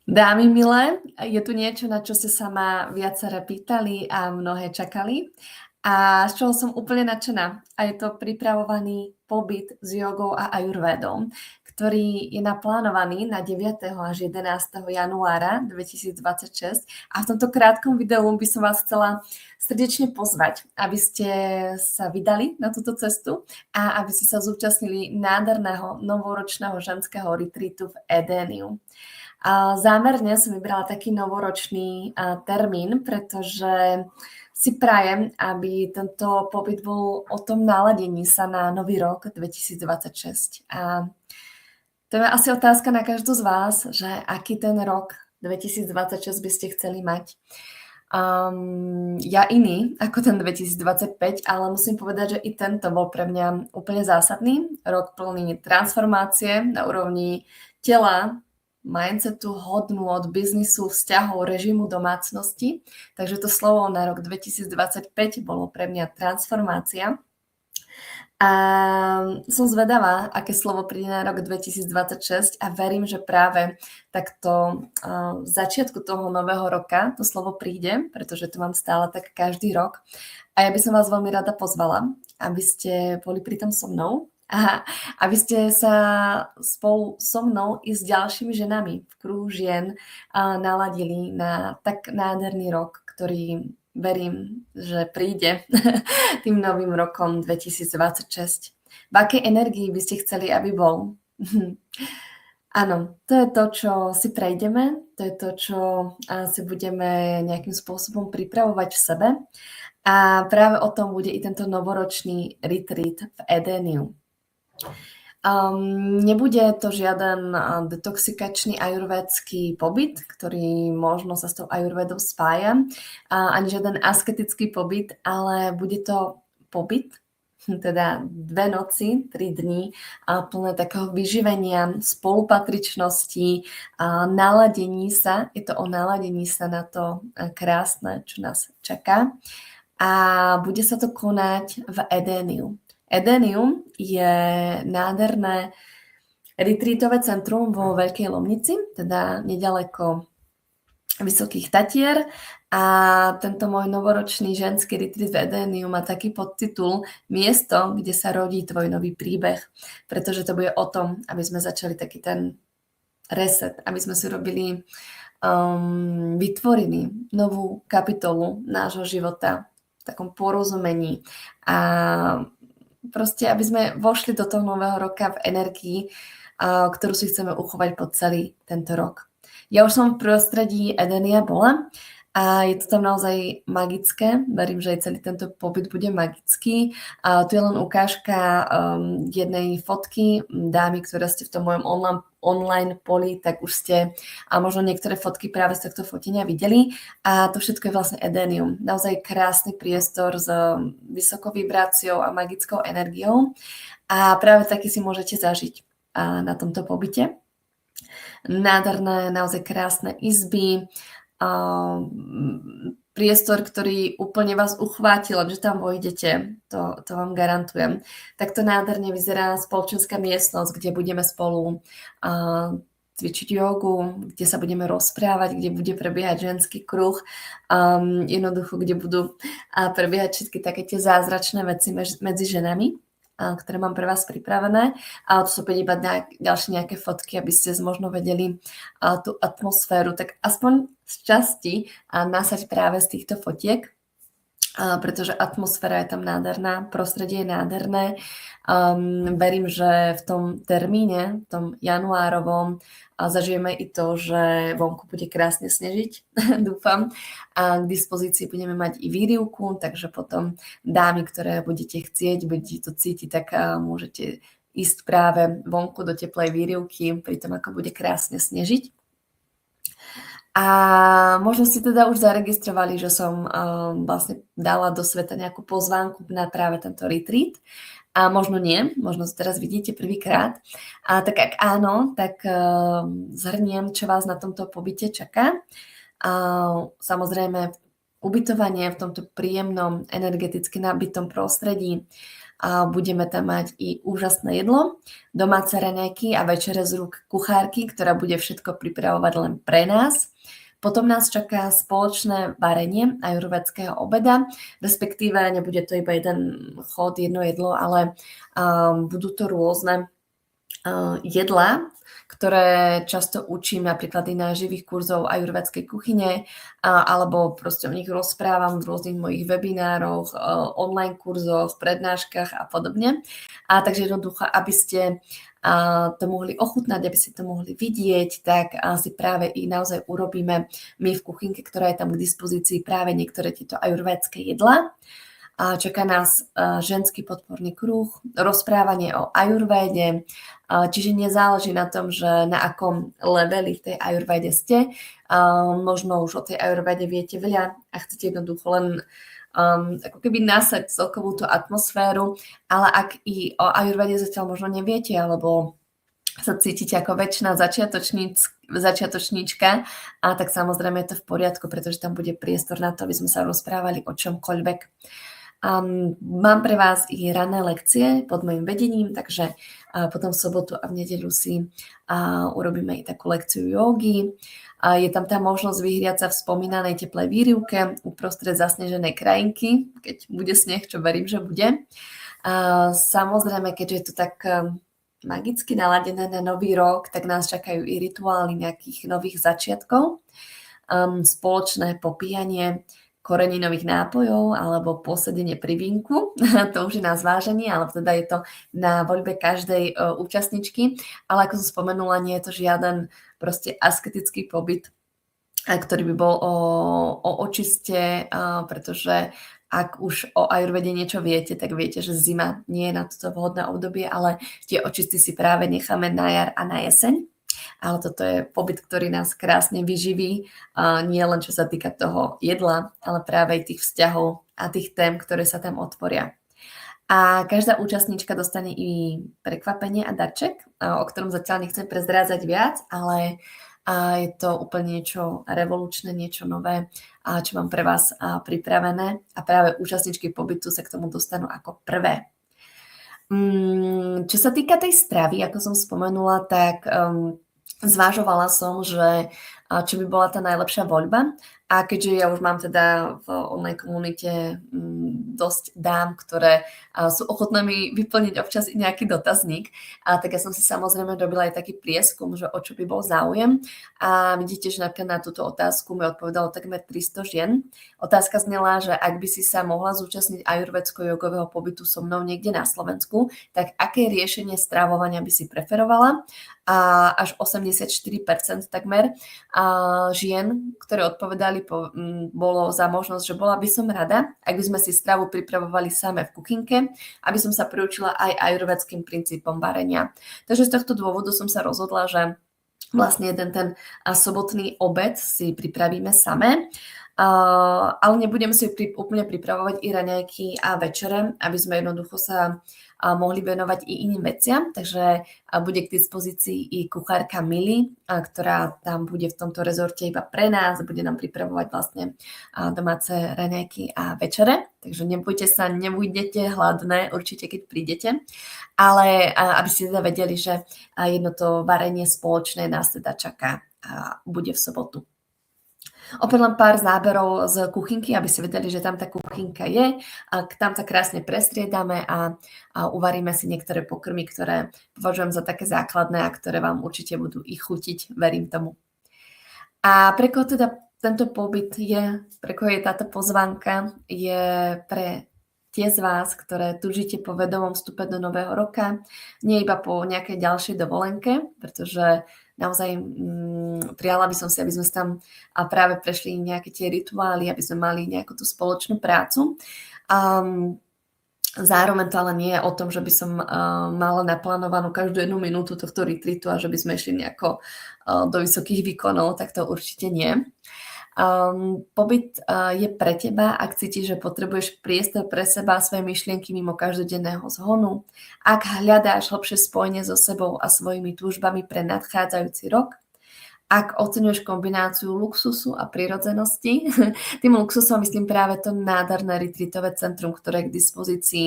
Dámy milé, je tu niečo, na čo ste sa ma viaceré pýtali a mnohé čakali a z čoho som úplne nadšená. A je to pripravovaný pobyt s jogou a ajurvédom, ktorý je naplánovaný na 9. až 11. januára 2026. A v tomto krátkom videu by som vás chcela srdečne pozvať, aby ste sa vydali na túto cestu a aby ste sa zúčastnili nádherného novoročného ženského retreatu v Edéniu. A zámerne som vybrala taký novoročný termín, pretože si prajem, aby tento pobyt bol o tom naladení sa na nový rok 2026. A to je asi otázka na každú z vás, že aký ten rok 2026 by ste chceli mať. Ja iný ako ten 2025, ale musím povedať, že i tento bol pre mňa úplne zásadný. Rok plný transformácie na úrovni tela, mindsetu, hodnôt, biznisu, vzťahov, režimu domácnosti. Takže to slovo na rok 2025 bolo pre mňa transformácia. A som zvedavá, aké slovo príde na rok 2026 a verím, že práve takto v začiatku toho nového roka to slovo príde, pretože to mám stále tak každý rok. A ja by som vás veľmi rada pozvala, aby ste boli pri tom so mnou a aby ste sa spolu so mnou i s ďalšími ženami v kruhu žien naladili na tak nádherný rok, ktorý verím, že príde tým novým rokom 2026. V akej energii by ste chceli, aby bol? Áno, to je to, čo si prejdeme, to je to, čo si budeme nejakým spôsobom pripravovať v sebe. A práve o tom bude i tento novoročný retreat v Edéniu. Nebude to žiaden detoxikačný ajurvédsky pobyt, ktorý možno sa s tou ajurvédou spája, ani žiaden asketický pobyt, ale bude to pobyt, teda 2 noci, 3 dní, plné takého vyživenia, spolupatričnosti, naladení sa. Je to o naladení sa na to krásne, čo nás čaká. A bude sa to konať v Edéniu. Edénium je nádherné retreatové centrum vo Veľkej Lomnici, teda nedaleko Vysokých Tatier. A tento môj novoročný ženský retreat v Edéniu má taký podtitul Miesto, kde sa rodí tvoj nový príbeh. Pretože to bude o tom, aby sme začali taký ten reset, aby sme si robili, vytvorili novú kapitolu nášho života v takom porozumení a proste, aby sme vošli do toho nového roka v energii, ktorú si chceme uchovať po celý tento rok. Ja už som v prostredí Edénia bola a je to tam naozaj magické. Verím, že aj celý tento pobyt bude magický. Tu je len ukážka jednej fotky dámy, ktoré ste v tom mojom online poli, tak už ste a možno niektoré fotky práve z tohto fotenia videli. A to všetko je vlastne Edénium. Naozaj krásny priestor s vysokou vibráciou a magickou energiou. A práve taký si môžete zažiť na tomto pobyte. Nádherné, naozaj krásne izby, priestor, ktorý úplne vás uchváti, lenže tam vojdete, to vám garantujem. Takto nádherne vyzerá spoločenská miestnosť, kde budeme spolu cvičiť jogu, kde sa budeme rozprávať, kde bude prebiehať ženský kruh, jednoducho, kde budú prebiehať všetky také tie zázračné veci medzi ženami, ktoré mám pre vás pripravené. A to sú opäť iba ďalšie nejaké fotky, aby ste možno vedeli tú atmosféru, tak aspoň z časti nasať práve z týchto fotiek, pretože atmosféra je tam nádherná, prostredie je nádherné. Verím, že v tom termíne, v tom januárovom, zažijeme i to, že vonku bude krásne snežiť, dúfam. A k dispozícii budeme mať i výrivku, takže potom dámy, ktoré budete chcieť, budete to cítiť, tak môžete ísť práve vonku do teplej výrivky, pri tom, ako bude krásne snežiť. A možno ste teda už zaregistrovali, že som vlastne dala do sveta nejakú pozvánku na práve tento retreat. A možno nie, možno to teraz vidíte prvýkrát. A tak ak áno, tak zhrniem, čo vás na tomto pobyte čaká. Samozrejme, ubytovanie v tomto príjemnom, energeticky nabitom prostredí, a budeme tam mať i úžasné jedlo, domáce raňajky a večere z rúk kuchárky, ktorá bude všetko pripravovať len pre nás. Potom nás čaká spoločné varenie ajurvédského obeda, respektíve nebude to iba jeden chod, jedno jedlo, ale budú to rôzne jedlá, ktoré často učím napríklad i na živých kurzov ajurvédskej kuchyne, alebo proste o nich rozprávam v rôznych mojich webinároch, online kurzoch, prednáškach a podobne. A takže jednoducho, aby ste to mohli ochutnať, aby ste to mohli vidieť, tak si práve i naozaj urobíme my v kuchynke, ktorá je tam k dispozícii, práve niektoré tieto ajurvédske jedlá. Čaká nás ženský podporný kruh, rozprávanie o ajurvéde, čiže nezáleží na tom, že na akom leveli v tej ajurvéde ste. Možno už o tej ajurvéde viete veľa a chcete jednoducho len ako keby nasať celkovú tú atmosféru, ale ak i o ajurvéde zatiaľ možno neviete, alebo sa cítite ako väčšina začiatočníčka, tak samozrejme je to v poriadku, pretože tam bude priestor na to, aby sme sa rozprávali o čomkoľvek. Mám pre vás i ranné lekcie pod mojim vedením, takže potom v sobotu a v nedeľu si urobíme i takú lekciu jógy. Je tam tá možnosť vyhriať sa v spomínanej teplej výrivke uprostred zasneženej krajinky, keď bude sneh, čo verím, že bude. Samozrejme, keďže je to tak magicky naladené na nový rok, tak nás čakajú i rituály nejakých nových začiatkov, spoločné popíjanie koreninových nápojov alebo posedenie pri vínku. To už je na zváženie, ale teda je to na voľbe každej účastničky. Ale ako som spomenula, nie je to žiaden proste asketický pobyt, ktorý by bol o očiste, pretože ak už o ajurvede niečo viete, tak viete, že zima nie je na toto vhodné obdobie, ale tie očisty si práve necháme na jar a na jeseň. Ale toto je pobyt, ktorý nás krásne vyživí, nie len čo sa týka toho jedla, ale práve aj tých vzťahov a tých tém, ktoré sa tam otvoria. A každá účastníčka dostane i prekvapenie a darček, o ktorom zatiaľ nechcem prezrádzať viac, ale je to úplne niečo revolučné, niečo nové, čo mám pre vás pripravené a práve účastníčky pobytu sa k tomu dostanú ako prvé. Čo sa týka tej stravy, ako som spomenula, tak zvážovala som, že čo by bola tá najlepšia voľba. A keďže ja už mám teda v online komunite dosť dám, ktoré sú ochotné mi vyplniť občas i nejaký dotazník, tak ja som si samozrejme robila aj taký prieskum, že o čo by bol záujem. A vidíte, že napríklad na túto otázku mi odpovedalo takmer 300 žien. Otázka znela, že ak by si sa mohla zúčastniť ajurvédsko-jogového pobytu so mnou niekde na Slovensku, tak aké riešenie stravovania by si preferovala? A až 84% takmer žien, ktoré odpovedali, bolo za možnosť, že bola by som rada, ak by sme si stravu pripravovali same v kuchynke, aby som sa priučila aj ajurvédskym princípom varenia. Takže z tohto dôvodu som sa rozhodla, že vlastne jeden ten sobotný obed si pripravíme same, ale nebudeme si úplne pripravovať i raňajky a večere, aby sme jednoducho sa mohli venovať i iným veciam, takže bude k dispozícii i kuchárka Mili, ktorá tam bude v tomto rezorte iba pre nás, bude nám pripravovať vlastne domáce raňajky a večere, takže nebojte sa, nebudete hladné určite, keď prídete, ale aby ste teda vedeli, že jedno to varenie spoločné nás teda čaká a bude v sobotu. Opäť len pár záberov z kuchynky, aby ste vedeli, že tam tá kuchynka je. A tam sa krásne prestriedame a uvaríme si niektoré pokrmy, ktoré považujem za také základné a ktoré vám určite budú i chutiť, verím tomu. A pre koho teda tento pobyt je, pre koho je táto pozvánka, je pre tie z vás, ktoré tužíte po vedomom vstupe do nového roka, nie iba po nejakej ďalšej dovolenke, pretože naozaj prijala by som si, aby sme tam práve prešli nejaké tie rituály, aby sme mali nejakú tú spoločnú prácu. Zároveň to ale nie je o tom, že by som mala naplánovanú každú jednu minútu tohto retreatu a že by sme išli nejako do vysokých výkonov, tak to určite nie. Pobyt je pre teba, ak cítiš, že potrebuješ priestor pre seba a svoje myšlienky mimo každodenného zhonu, ak hľadáš hlbšie spojenie so sebou a svojimi túžbami pre nadchádzajúci rok, ak oceňuješ kombináciu luxusu a prirodzenosti, tým luxusom myslím práve to nádherné retreatové centrum, ktoré je k dispozícii.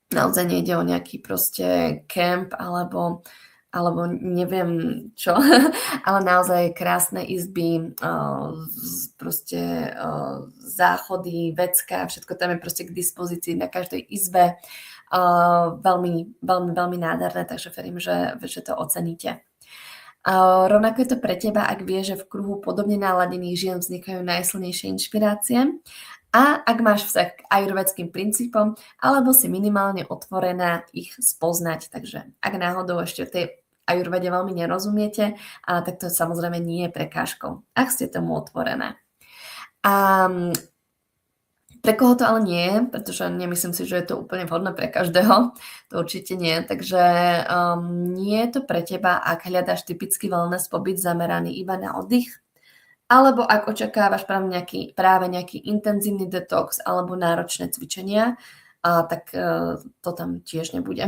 Naozaj nejde o nejaký proste camp alebo neviem čo, ale naozaj krásne izby, proste záchody, vecka, všetko tam je proste k dispozícii na každej izbe. Veľmi, veľmi, veľmi nádherné, takže verím, že to oceníte. Rovnako je to pre teba, ak vieš, že v kruhu podobne naladených žien vznikajú najsilnejšie inšpirácie a ak máš vzťah k ajurvedským princípom, alebo si minimálne otvorená ich spoznať. Takže ak náhodou ešte v tej ajurvede veľmi nerozumiete, tak to samozrejme nie je prekážkou, ak ste tomu otvorené. Pre koho to ale nie je, pretože nemyslím si, že je to úplne vhodné pre každého, to určite nie, takže nie je to pre teba, ak hľadáš typický wellness pobyt zameraný iba na oddych, alebo ak očakávaš práve nejaký intenzívny detox alebo náročné cvičenia, tak to tam tiež nebude.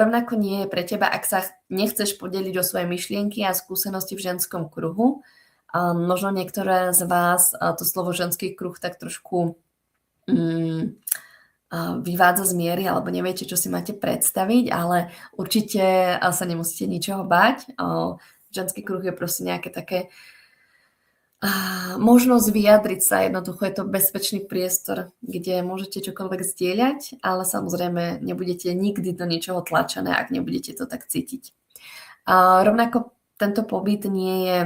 Rovnako nie je pre teba, ak sa nechceš podeliť o svoje myšlienky a skúsenosti v ženskom kruhu. Možno niektoré z vás to slovo ženský kruh tak trošku vyvádza z miery, alebo neviete, čo si máte predstaviť, ale určite sa nemusíte ničoho báť. Ženský kruh je proste nejaké také možnosť vyjadriť sa, jednoducho je to bezpečný priestor, kde môžete čokoľvek zdieľať, ale samozrejme nebudete nikdy do ničoho tlačené, ak nebudete to tak cítiť. Rovnako tento pobyt nie je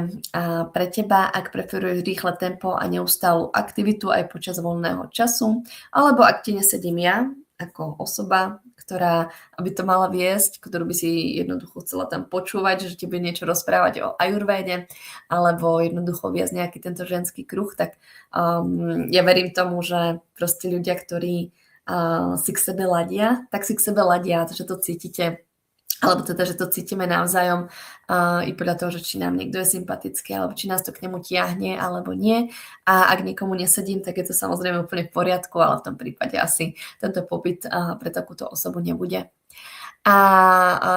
pre teba, ak preferuješ rýchle tempo a neustálu aktivitu aj počas voľného času, alebo ak ti nesedím ja ako osoba, ktorá by to mala viesť, ktorú by si jednoducho chcela tam počúvať, že ti bude niečo rozprávať o ajurvéde, alebo jednoducho viesť nejaký tento ženský kruh, tak ja verím tomu, že proste ľudia, ktorí si k sebe ladia, tak si k sebe ladia, že to cítite, alebo teda, že to cítime navzájom i podľa toho, že či nám niekto je sympatický, alebo či nás to k nemu tiahne, alebo nie. A ak niekomu nesedím, tak je to samozrejme úplne v poriadku, ale v tom prípade asi tento pobyt pre takúto osobu nebude. A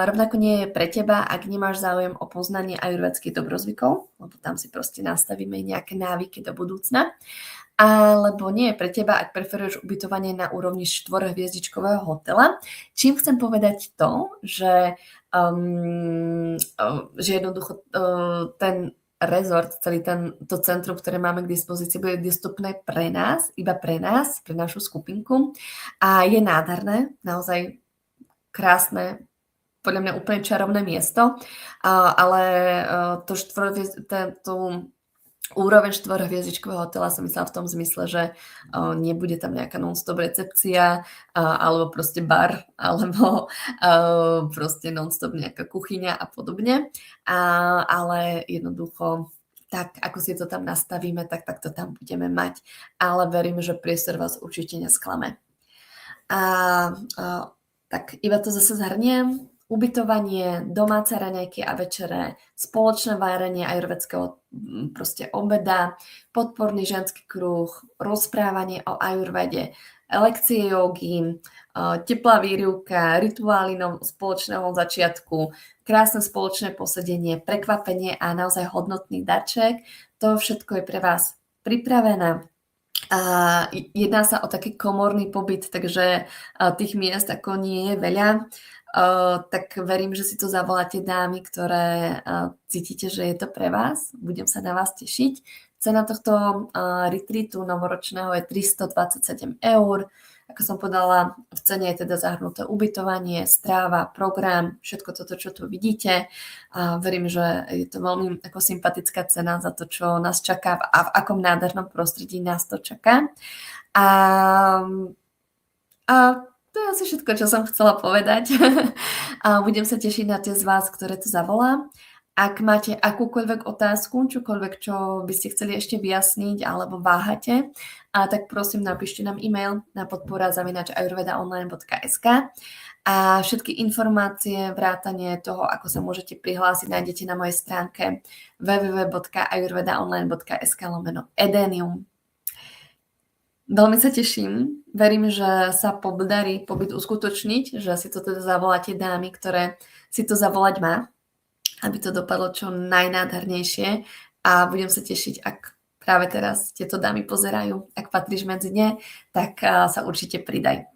rovnako nie je pre teba, ak nemáš záujem o poznanie ajurvedských dobrozvykov, lebo tam si proste nastavíme nejaké návyky do budúcna, alebo nie je pre teba, ak preferuješ ubytovanie na úrovni 4-hviezdičkového hotela. Čím chcem povedať to, že jednoducho ten rezort, celý to centrum, ktoré máme k dispozícii, bude dostupné pre nás, iba pre nás, pre našu skupinku. A je nádherné, naozaj krásne, podľa mňa úplne čarovné miesto, ale tú úroveň 4-hviezdičkového hotela som myslela v tom zmysle, že nebude tam nejaká non-stop recepcia alebo proste bar alebo proste non-stop nejaká kuchyňa a podobne, ale jednoducho tak, ako si to tam nastavíme, tak to tam budeme mať, ale verím, že priestor vás určite nesklame. Tak iba to zase zhrniem. Ubytovanie, domáce raňajky a večere, spoločné várenie ajurvedského proste obeda, podporný ženský kruh, rozprávanie o ajurvede, lekcie jogy, teplá výrivka, rituály spoločného začiatku, krásne spoločné posedenie, prekvapenie a naozaj hodnotný darček. To všetko je pre vás pripravené. Jedná sa o taký komorný pobyt, takže tých miest ako nie je veľa. Tak verím, že si to zavoláte dámy, ktoré cítite, že je to pre vás. Budem sa na vás tešiť. Cena tohto retreatu novoročného je 327 €. Ako som povedala, v cene je teda zahrnuté ubytovanie, stráva, program, všetko toto, čo tu vidíte. Verím, že je to veľmi ako sympatická cena za to, čo nás čaká a v akom nádhernom prostredí nás to čaká. To je asi všetko, čo som chcela povedať. Budem sa tešiť na tie z vás, ktoré to zavolá. Ak máte akúkoľvek otázku, čokoľvek, čo by ste chceli ešte vyjasniť alebo váhate, tak prosím napíšte nám e-mail na podpora@ayurvedaonline.sk a všetky informácie, vrátane toho, ako sa môžete prihlásiť, nájdete na mojej stránke www.ayurvedaonline.sk/edenium. Veľmi sa teším. Verím, že sa podarí pobyt uskutočniť, že si to teda zavoláte dámy, ktoré si to zavolať má. aby to dopadlo čo najnádhernejšie a budem sa tešiť, ak práve teraz tieto dámy pozerajú. Ak patríš medzi ne, tak sa určite pridaj.